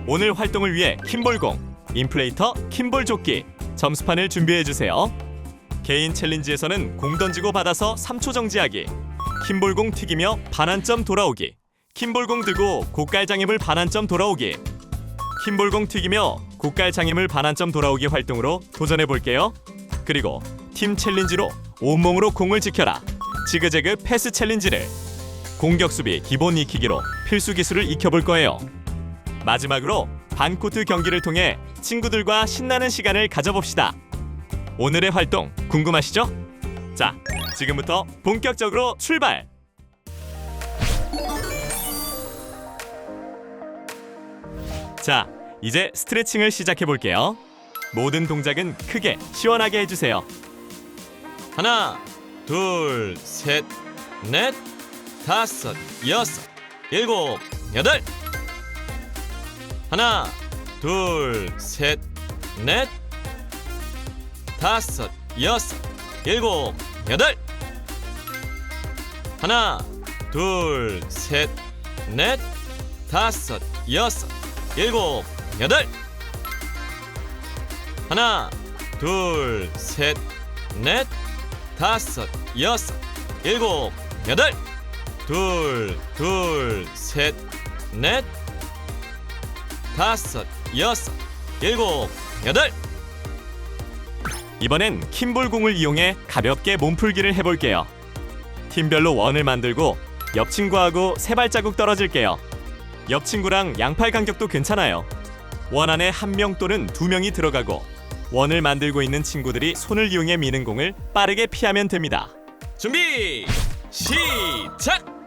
오늘 활동을 위해 킴볼공, 인플레이터, 킴볼 조끼, 점수판을 준비해주세요. 개인 챌린지에서는 공 던지고 받아서 3초 정지하기, 킴볼공 튀기며 반환점 돌아오기, 킴볼공 들고 고깔 장애물 반환점 돌아오기, 킴볼공 튀기며 고깔 장애물 반환점 돌아오기 활동으로 도전해볼게요. 그리고 팀 챌린지로 온몸으로 공을 지켜라, 지그재그 패스 챌린지를 공격 수비 기본 익히기로 필수 기술을 익혀볼 거예요. 마지막으로 반코트 경기를 통해 친구들과 신나는 시간을 가져봅시다. 오늘의 활동 궁금하시죠? 자, 지금부터 본격적으로 출발! 자, 이제 스트레칭을 시작해 볼게요. 모든 동작은 크게 시원하게 해주세요. 하나, 둘, 셋, 넷, 다섯, 여섯, 일곱, 여덟. 하나, 둘, 셋, 넷, 다섯, 여섯, 일곱, 여덟. 하나, 둘, 셋, 넷, 다섯, 여섯, 일곱, 여덟. 하나, 둘, 셋, 넷, 다섯, 여섯, 일곱, 여덟. 둘, 셋, 넷, 다섯, 여섯, 일곱, 여덟. 이번엔 킴볼공을 이용해 가볍게 몸풀기를 해볼게요. 팀별로 원을 만들고 옆 친구하고 세 발자국 떨어질게요. 옆 친구랑 양팔 간격도 괜찮아요. 원 안에 한 명 또는 두 명이 들어가고 원을 만들고 있는 친구들이 손을 이용해 미는 공을 빠르게 피하면 됩니다. 준비, 시작!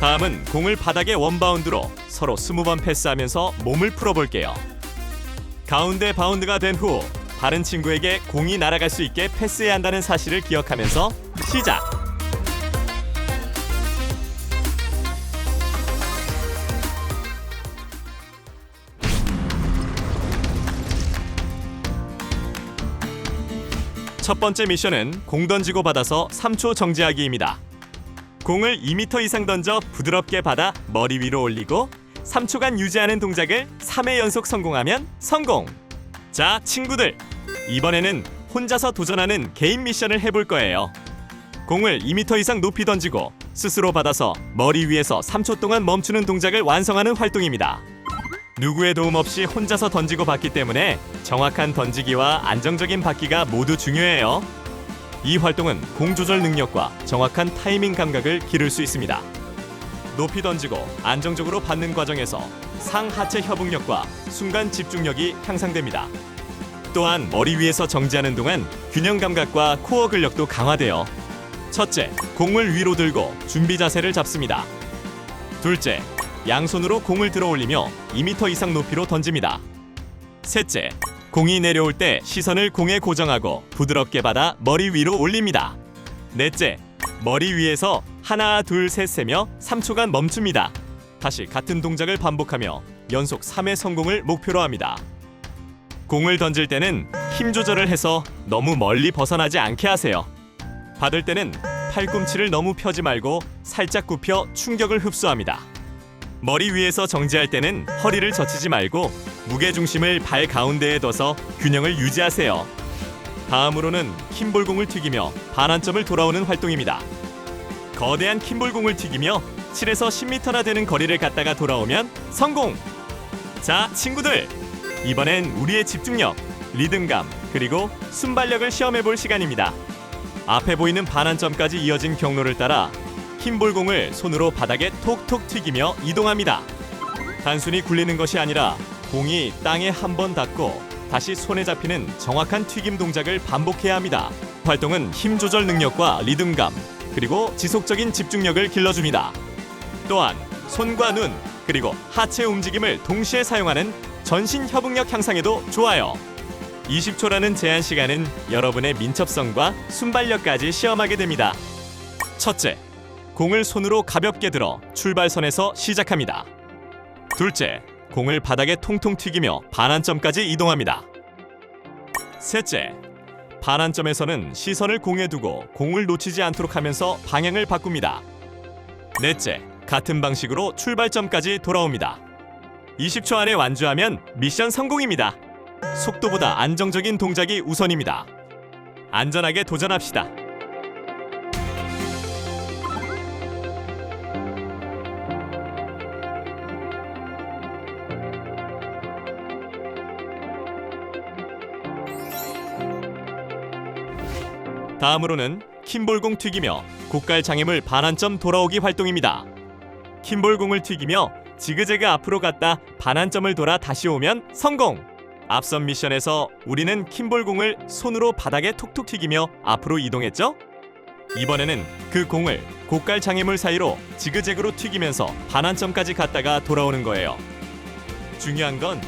다음은 공을 바닥에 원바운드로 서로 20번 패스하면서 몸을 풀어볼게요. 가운데 바운드가 된 후 다른 친구에게 공이 날아갈 수 있게 패스해야 한다는 사실을 기억하면서 시작! 첫 번째 미션은 공 던지고 받아서 3초 정지하기입니다. 공을 2m 이상 던져 부드럽게 받아 머리 위로 올리고 3초간 유지하는 동작을 3회 연속 성공하면 성공! 자, 친구들! 이번에는 혼자서 도전하는 개인 미션을 해볼 거예요. 공을 2m 이상 높이 던지고 스스로 받아서 머리 위에서 3초 동안 멈추는 동작을 완성하는 활동입니다. 누구의 도움 없이 혼자서 던지고 받기 때문에 정확한 던지기와 안정적인 받기가 모두 중요해요. 이 활동은 공 조절 능력과 정확한 타이밍 감각을 기를 수 있습니다. 높이 던지고 안정적으로 받는 과정에서 상하체 협응력과 순간 집중력이 향상됩니다. 또한 머리 위에서 정지하는 동안 균형 감각과 코어 근력도 강화돼요. 첫째, 공을 위로 들고 준비 자세를 잡습니다. 둘째, 양손으로 공을 들어 올리며 2m 이상 높이로 던집니다. 셋째, 공이 내려올 때 시선을 공에 고정하고 부드럽게 받아 머리 위로 올립니다. 넷째, 머리 위에서 하나, 둘, 셋 세며 3초간 멈춥니다. 다시 같은 동작을 반복하며 연속 3회 성공을 목표로 합니다. 공을 던질 때는 힘 조절을 해서 너무 멀리 벗어나지 않게 하세요. 받을 때는 팔꿈치를 너무 펴지 말고 살짝 굽혀 충격을 흡수합니다. 머리 위에서 정지할 때는 허리를 젖히지 말고 무게중심을 발 가운데에 둬서 균형을 유지하세요. 다음으로는 킴볼공을 튀기며 반환점을 돌아오는 활동입니다. 거대한 킴볼공을 튀기며 7에서 10m나 되는 거리를 갔다가 돌아오면 성공! 자, 친구들! 이번엔 우리의 집중력, 리듬감, 그리고 순발력을 시험해볼 시간입니다. 앞에 보이는 반환점까지 이어진 경로를 따라 킴볼공을 손으로 바닥에 톡톡 튀기며 이동합니다. 단순히 굴리는 것이 아니라 공이 땅에 한 번 닿고 다시 손에 잡히는 정확한 튀김 동작을 반복해야 합니다. 활동은 힘 조절 능력과 리듬감, 그리고 지속적인 집중력을 길러줍니다. 또한 손과 눈, 그리고 하체 움직임을 동시에 사용하는 전신 협응력 향상에도 좋아요. 20초라는 제한 시간은 여러분의 민첩성과 순발력까지 시험하게 됩니다. 첫째, 공을 손으로 가볍게 들어 출발선에서 시작합니다. 둘째, 공을 바닥에 통통 튀기며 반환점까지 이동합니다. 셋째, 반환점에서는 시선을 공에 두고 공을 놓치지 않도록 하면서 방향을 바꿉니다. 넷째, 같은 방식으로 출발점까지 돌아옵니다. 20초 안에 완주하면 미션 성공입니다. 속도보다 안정적인 동작이 우선입니다. 안전하게 도전합시다. 다음으로는 킴볼공 튀기며 고깔 장애물 반환점 돌아오기 활동입니다. 킴볼공을 튀기며 지그재그 앞으로 갔다 반환점을 돌아 다시 오면 성공! 앞선 미션에서 우리는 킴볼공을 손으로 바닥에 톡톡 튀기며 앞으로 이동했죠? 이번에는 그 공을 고깔 장애물 사이로 지그재그로 튀기면서 반환점까지 갔다가 돌아오는 거예요. 중요한 건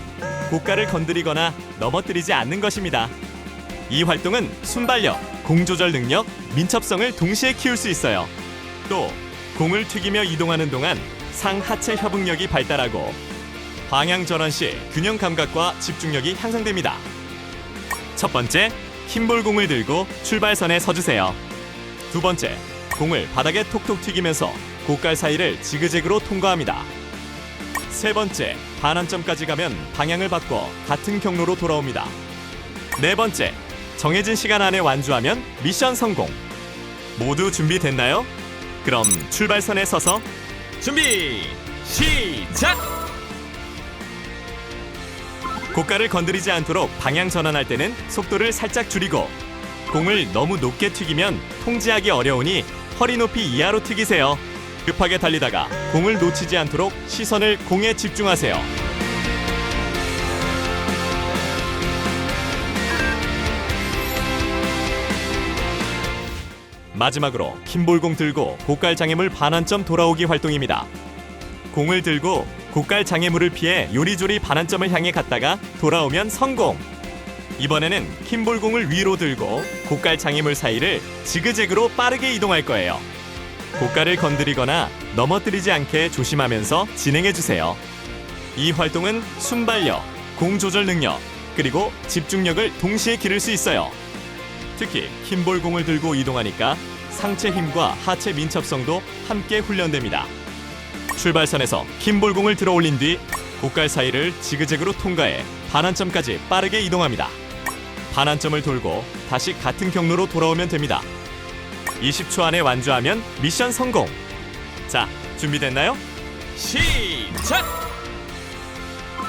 고깔을 건드리거나 넘어뜨리지 않는 것입니다. 이 활동은 순발력, 공조절 능력, 민첩성을 동시에 키울 수 있어요. 또 공을 튀기며 이동하는 동안 상하체 협응력이 발달하고 방향 전환 시 균형 감각과 집중력이 향상됩니다. 첫 번째, 킴볼공을 들고 출발선에 서주세요. 두 번째, 공을 바닥에 톡톡 튀기면서 고깔 사이를 지그재그로 통과합니다. 세 번째, 반환점까지 가면 방향을 바꿔 같은 경로로 돌아옵니다. 네 번째, 정해진 시간 안에 완주하면 미션 성공. 모두 준비됐나요? 그럼 출발선에 서서 준비 시작. 고깔을 건드리지 않도록 방향 전환할 때는 속도를 살짝 줄이고 공을 너무 높게 튀기면 통제하기 어려우니 허리 높이 이하로 튀기세요. 급하게 달리다가 공을 놓치지 않도록 시선을 공에 집중하세요. 마지막으로 킴볼공 들고 고깔 장애물 반환점 돌아오기 활동입니다. 공을 들고 고깔 장애물을 피해 요리조리 반환점을 향해 갔다가 돌아오면 성공! 이번에는 킴볼공을 위로 들고 고깔 장애물 사이를 지그재그로 빠르게 이동할 거예요. 고깔을 건드리거나 넘어뜨리지 않게 조심하면서 진행해주세요. 이 활동은 순발력, 공조절 능력, 그리고 집중력을 동시에 기를 수 있어요. 특히 킴볼공을 들고 이동하니까 상체 힘과 하체 민첩성도 함께 훈련됩니다. 출발선에서 킴볼공을 들어 올린 뒤 고깔 사이를 지그재그로 통과해 반환점까지 빠르게 이동합니다. 반환점을 돌고 다시 같은 경로로 돌아오면 됩니다. 20초 안에 완주하면 미션 성공! 자, 준비됐나요? 시작.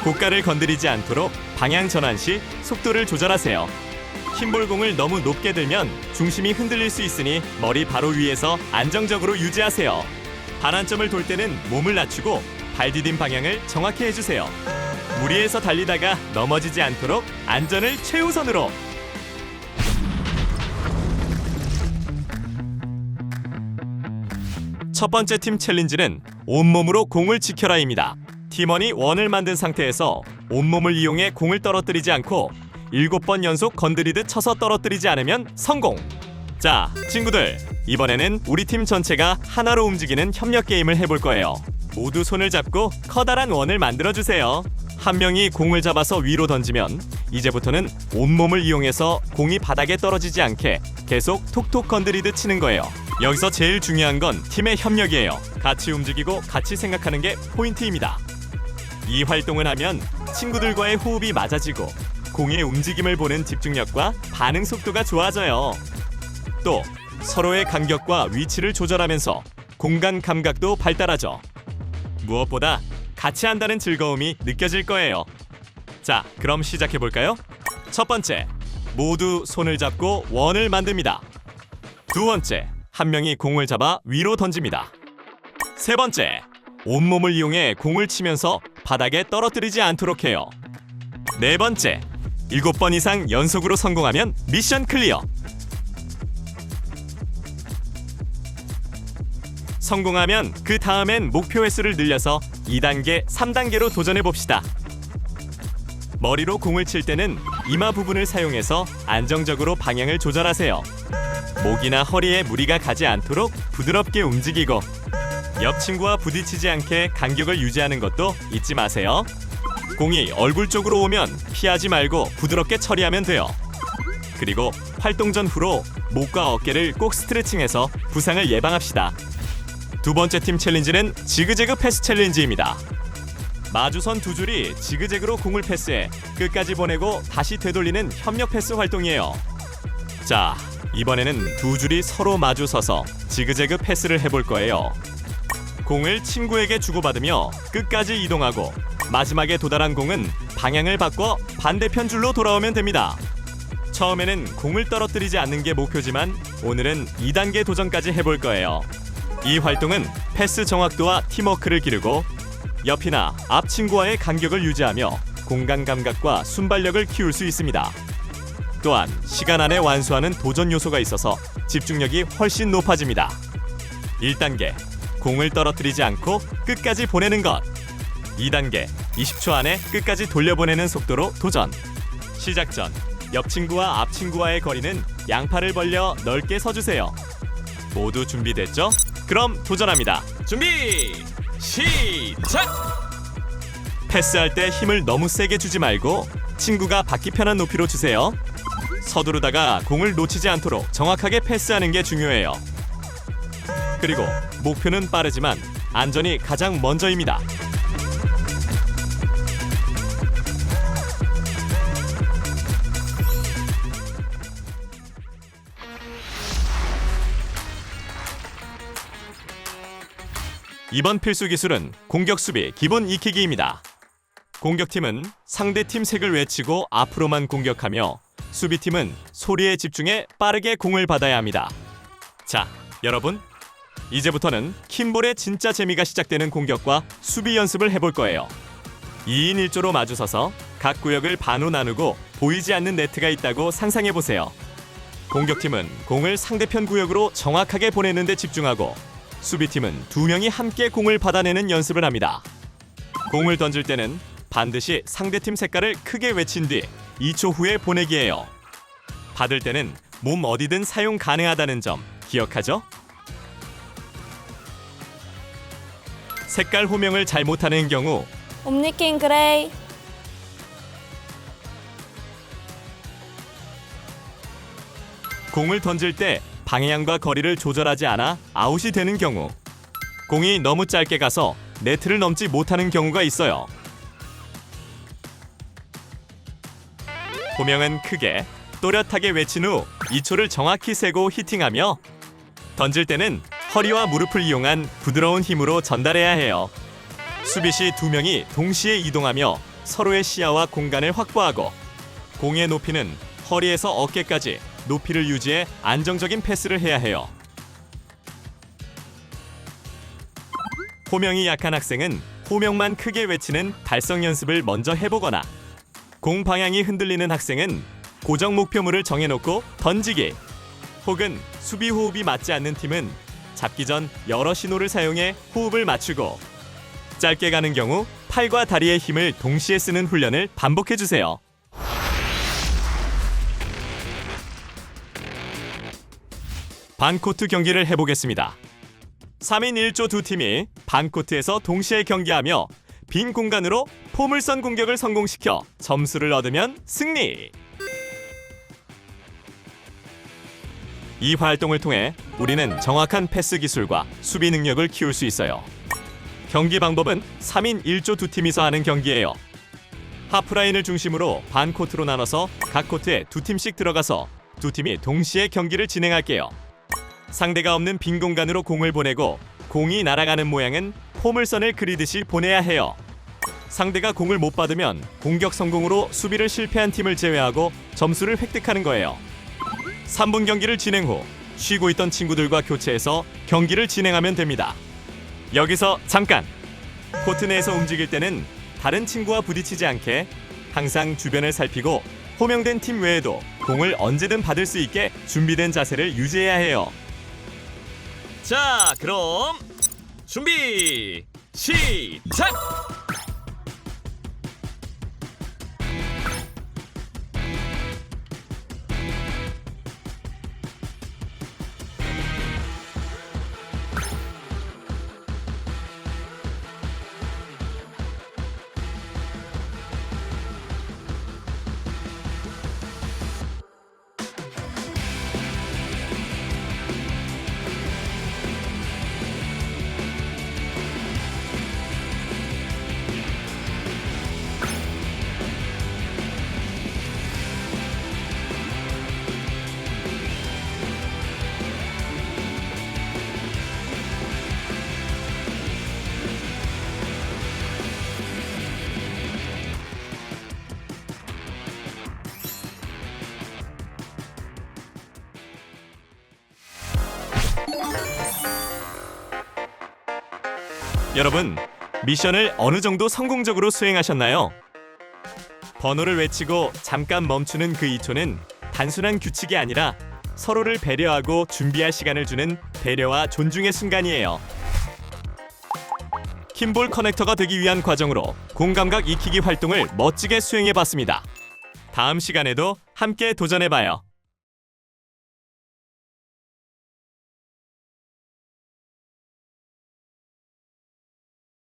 고깔을 건드리지 않도록 방향 전환 시 속도를 조절하세요. 킴볼공을 너무 높게 들면 중심이 흔들릴 수 있으니 머리 바로 위에서 안정적으로 유지하세요. 반환점을 돌 때는 몸을 낮추고 발 디딘 방향을 정확히 해주세요. 무리해서 달리다가 넘어지지 않도록 안전을 최우선으로. 첫 번째 팀 챌린지는 온몸으로 공을 지켜라입니다. 팀원이 원을 만든 상태에서 온몸을 이용해 공을 떨어뜨리지 않고 7번 연속 건드리듯 쳐서 떨어뜨리지 않으면 성공! 자, 친구들, 이번에는 우리 팀 전체가 하나로 움직이는 협력 게임을 해볼 거예요. 모두 손을 잡고 커다란 원을 만들어주세요. 한 명이 공을 잡아서 위로 던지면 이제부터는 온몸을 이용해서 공이 바닥에 떨어지지 않게 계속 톡톡 건드리듯 치는 거예요. 여기서 제일 중요한 건 팀의 협력이에요. 같이 움직이고 같이 생각하는 게 포인트입니다. 이 활동을 하면 친구들과의 호흡이 맞아지고 공의 움직임을 보는 집중력과 반응 속도가 좋아져요. 또 서로의 간격과 위치를 조절하면서 공간 감각도 발달하죠. 무엇보다 같이 한다는 즐거움이 느껴질 거예요. 자, 그럼 시작해 볼까요? 첫 번째, 모두 손을 잡고 원을 만듭니다. 두 번째, 한 명이 공을 잡아 위로 던집니다. 세 번째, 온몸을 이용해 공을 치면서 바닥에 떨어뜨리지 않도록 해요. 네 번째, 7번 이상 연속으로 성공하면 미션 클리어. 성공하면 그 다음엔 목표 횟수를 늘려서 2단계, 3단계로 도전해 봅시다. 머리로 공을 칠 때는 이마 부분을 사용해서 안정적으로 방향을 조절하세요. 목이나 허리에 무리가 가지 않도록 부드럽게 움직이고 옆 친구와 부딪히지 않게 간격을 유지하는 것도 잊지 마세요. 공이 얼굴 쪽으로 오면 피하지 말고 부드럽게 처리하면 돼요. 그리고 활동 전후로 목과 어깨를 꼭 스트레칭해서 부상을 예방합시다. 두 번째 팀 챌린지는 지그재그 패스 챌린지입니다. 마주선 두 줄이 지그재그로 공을 패스해 끝까지 보내고 다시 되돌리는 협력 패스 활동이에요. 자, 이번에는 두 줄이 서로 마주 서서 지그재그 패스를 해볼 거예요. 공을 친구에게 주고받으며 끝까지 이동하고 마지막에 도달한 공은 방향을 바꿔 반대편 줄로 돌아오면 됩니다. 처음에는 공을 떨어뜨리지 않는 게 목표지만 오늘은 2단계 도전까지 해볼 거예요. 이 활동은 패스 정확도와 팀워크를 기르고 옆이나 앞 친구와의 간격을 유지하며 공간 감각과 순발력을 키울 수 있습니다. 또한 시간 안에 완수하는 도전 요소가 있어서 집중력이 훨씬 높아집니다. 1단계, 공을 떨어뜨리지 않고 끝까지 보내는 것. 2단계, 20초 안에 끝까지 돌려보내는 속도로 도전. 시작 전 옆 친구와 앞 친구와의 거리는 양팔을 벌려 넓게 서주세요. 모두 준비됐죠? 그럼 도전합니다. 준비 시작. 패스할 때 힘을 너무 세게 주지 말고 친구가 받기 편한 높이로 주세요. 서두르다가 공을 놓치지 않도록 정확하게 패스하는 게 중요해요. 그리고 목표는 빠르지만 안전이 가장 먼저입니다. 이번 필수 기술은 공격 수비 기본 익히기입니다. 공격팀은 상대팀 색을 외치고 앞으로만 공격하며 수비팀은 소리에 집중해 빠르게 공을 받아야 합니다. 자, 여러분, 이제부터는 킴볼의 진짜 재미가 시작되는 공격과 수비 연습을 해볼 거예요. 2인 1조로 마주서서 각 구역을 반으로 나누고 보이지 않는 네트가 있다고 상상해보세요. 공격팀은 공을 상대편 구역으로 정확하게 보내는 데 집중하고 수비팀은 2명이 함께 공을 받아내는 연습을 합니다. 공을 던질 때는 반드시 상대팀 색깔을 크게 외친 뒤 2초 후에 보내기예요. 받을 때는 몸 어디든 사용 가능하다는 점 기억하죠? 색깔 호명을 잘못하는 경우 옴니킨 그레이. 공을 던질 때 방향과 거리를 조절하지 않아 아웃이 되는 경우, 공이 너무 짧게 가서 네트를 넘지 못하는 경우가 있어요. 호명은 크게 또렷하게 외친 후 2초를 정확히 세고 히팅하며 던질 때는 허리와 무릎을 이용한 부드러운 힘으로 전달해야 해요. 수비 시 2명이 동시에 이동하며 서로의 시야와 공간을 확보하고 공의 높이는 허리에서 어깨까지 높이를 유지해 안정적인 패스를 해야 해요. 호명이 약한 학생은 호명만 크게 외치는 발성 연습을 먼저 해보거나 공 방향이 흔들리는 학생은 고정 목표물을 정해놓고 던지기, 혹은 수비 호흡이 맞지 않는 팀은 잡기 전 여러 신호를 사용해 호흡을 맞추고 짧게 가는 경우 팔과 다리의 힘을 동시에 쓰는 훈련을 반복해주세요. 반코트 경기를 해보겠습니다. 3인 1조 두 팀이 반코트에서 동시에 경기하며 빈 공간으로 포물선 공격을 성공시켜 점수를 얻으면 승리! 이 활동을 통해 우리는 정확한 패스 기술과 수비 능력을 키울 수 있어요. 경기 방법은 3인 1조 두 팀이서 하는 경기예요. 하프라인을 중심으로 반코트로 나눠서 각 코트에 두 팀씩 들어가서 두 팀이 동시에 경기를 진행할게요. 상대가 없는 빈 공간으로 공을 보내고 공이 날아가는 모양은 포물선을 그리듯이 보내야 해요. 상대가 공을 못 받으면 공격 성공으로 수비를 실패한 팀을 제외하고 점수를 획득하는 거예요. 3분 경기를 진행 후 쉬고 있던 친구들과 교체해서 경기를 진행하면 됩니다. 여기서 잠깐! 코트 내에서 움직일 때는 다른 친구와 부딪히지 않게 항상 주변을 살피고 호명된 팀 외에도 공을 언제든 받을 수 있게 준비된 자세를 유지해야 해요. 자, 그럼 준비 시작! 여러분, 미션을 어느 정도 성공적으로 수행하셨나요? 번호를 외치고 잠깐 멈추는 그 2초는 단순한 규칙이 아니라 서로를 배려하고 준비할 시간을 주는 배려와 존중의 순간이에요. 킴볼 커넥터가 되기 위한 과정으로 공감각 익히기 활동을 멋지게 수행해봤습니다. 다음 시간에도 함께 도전해봐요.